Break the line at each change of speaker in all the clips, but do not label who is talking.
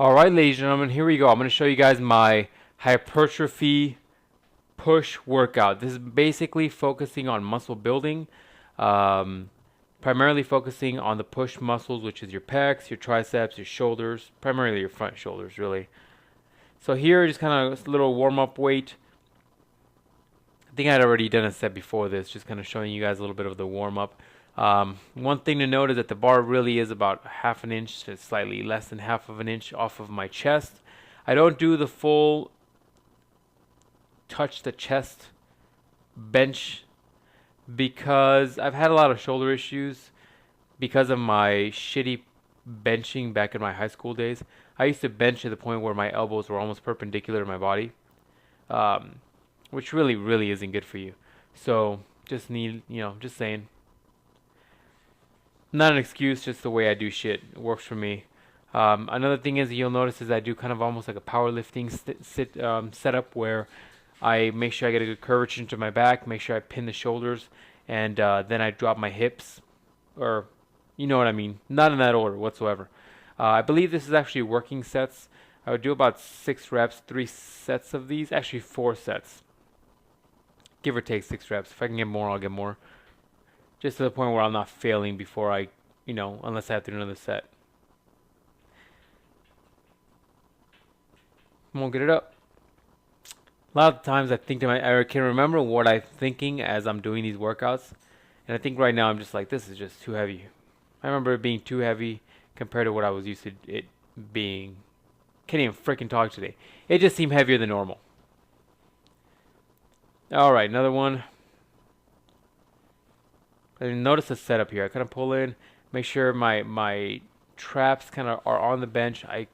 Alright, ladies and gentlemen, here we go. I'm going to show you guys my hypertrophy push workout. This is basically focusing on muscle building, um, primarily focusing on the push muscles, which is your pecs, your triceps, your shoulders, primarily your front shoulders, really. So here, just kind of a little warm-up weight. I think I'd already done a set before this, just kind of showing you guys a little bit of the warm-up. One thing to note is that the bar really is about half an inch to slightly less than half of an inch off of my chest. I don't do the full touch the chest bench because I've had a lot of shoulder issues because of my shitty benching back in my high school days. I used to bench to the point where my elbows were almost perpendicular to my body, which really isn't good for you. So just saying. Not an excuse, just the way I do shit. It works for me. Another thing is you'll notice is I do kind of almost like a powerlifting setup where I make sure I get a good curvature into my back, make sure I pin the shoulders, and then I drop my hips, or you know what I mean. Not in that order whatsoever. I believe this is actually working sets. I would do about 6 reps, 3 sets of these, actually 4 sets. Give or take 6 reps. If I can get more, I'll get more. Just to the point where I'm not failing before unless I have to do another set. Won't get it up. A lot of times I can remember what I'm thinking as I'm doing these workouts. And I think right now I'm just like, this is just too heavy. I remember it being too heavy compared to what I was used to it being. Can't even freaking talk today. It just seemed heavier than normal. Alright, another one. And notice the setup here. I kind of pull in, make sure my traps kind of are on the bench. I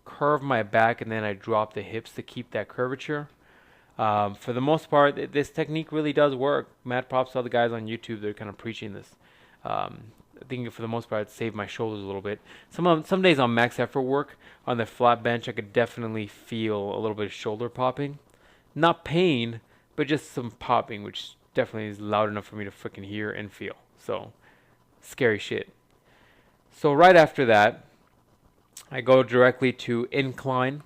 curve my back and then I drop the hips to keep that curvature. For the most part, this technique really does work. Mad props to all the guys on YouTube that are kind of preaching this. I think for the most part, it saved my shoulders a little bit. Some days on max effort work on the flat bench, I could definitely feel a little bit of shoulder popping. Not pain, but just some popping, which definitely is loud enough for me to freaking hear and feel. So, scary shit. So right after that, I go directly to incline.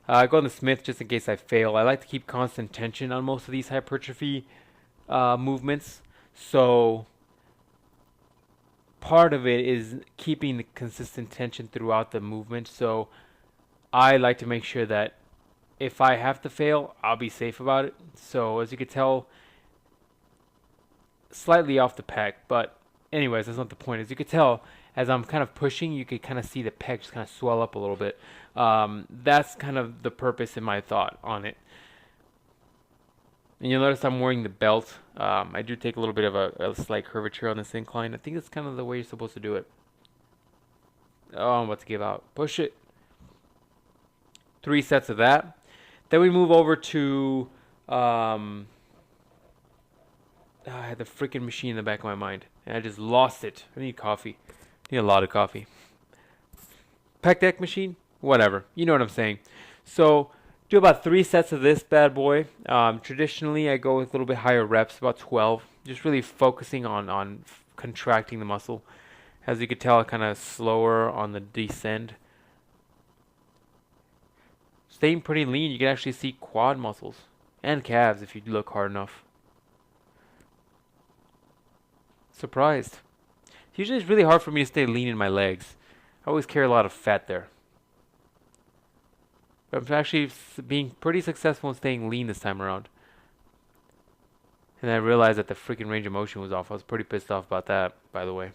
I go on the Smith just in case I fail. I like to keep constant tension on most of these hypertrophy movements. So part of it is keeping the consistent tension throughout the movement. So I like to make sure that if I have to fail, I'll be safe about it. So as you can tell, slightly off the pec, but anyways, that's not the point. As you could tell, as I'm kind of pushing, you could kind of see the pec just kind of swell up a little bit. That's kind of the purpose in my thought on it. And you'll notice I'm wearing the belt. I do take a little bit of a slight curvature on this incline. I think that's kind of the way you're supposed to do it. Oh, I'm about to give out. Push it. 3 sets of that. Then we move over to I had the freaking machine in the back of my mind, and I just lost it. I need coffee. I need a lot of coffee. Pec deck machine? Whatever. You know what I'm saying. So, do about 3 sets of this bad boy. Traditionally, I go with a little bit higher reps, about 12. Just really focusing on contracting the muscle. As you can tell, kind of slower on the descend. Staying pretty lean, you can actually see quad muscles and calves if you look hard enough. Surprised. Usually it's really hard for me to stay lean in my legs. I always carry a lot of fat there. But I'm actually being pretty successful in staying lean this time around. And I realized that the freaking range of motion was off. I was pretty pissed off about that, by the way.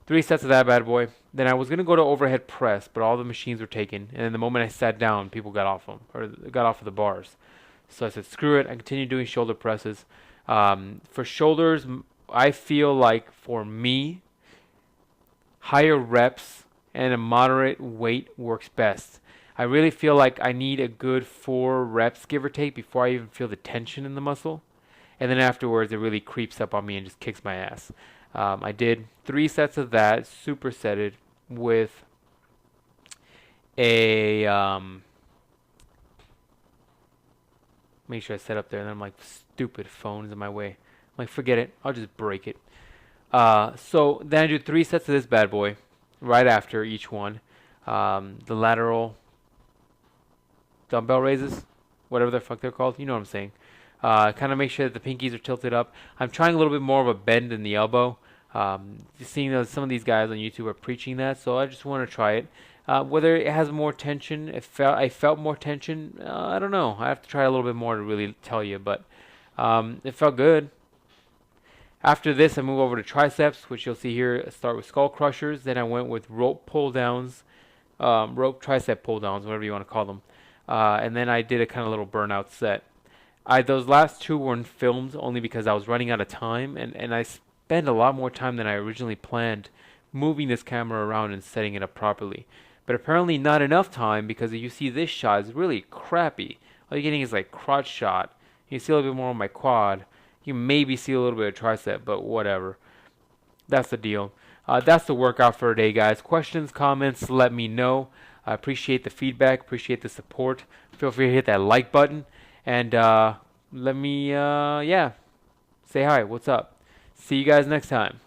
3 sets of that bad boy. Then I was going to go to overhead press, but all the machines were taken. And then the moment I sat down, people got off them, or got off of the bars. So I said, screw it. I continued doing shoulder presses. For shoulders, I feel like for me, higher reps and a moderate weight works best. I really feel like I need a good 4 reps, give or take, before I even feel the tension in the muscle. And then afterwards, it really creeps up on me and just kicks my ass. I did 3 sets of that, supersetted with a make sure I set up there, and then I'm like, stupid phone's in my way. I'm like, forget it, I'll just break it. So then I do 3 sets of this bad boy right after each one. the lateral dumbbell raises, whatever the fuck they're called. You know what I'm saying. Kind of make sure that the pinkies are tilted up. I'm trying a little bit more of a bend in the elbow. Seeing that some of these guys on YouTube are preaching that, so I just want to try it. Whether it has more tension, I felt more tension. I don't know. I have to try a little bit more to really tell you, but it felt good. After this, I move over to triceps, which you'll see here. I start with skull crushers. Then I went with rope pull downs, rope tricep pull downs, whatever you want to call them. And then I did a kind of little burnout set. Those last two weren't filmed only because I was running out of time, and I spent a lot more time than I originally planned moving this camera around and setting it up properly. But apparently not enough time, because you see this shot is really crappy. All you're getting is like crotch shot. You see a little bit more on my quad. You maybe see a little bit of tricep, but whatever. That's the deal. That's the workout for today, guys. Questions, comments, let me know. I appreciate the feedback, appreciate the support. Feel free to hit that like button. And let me, yeah, say hi. What's up? See you guys next time.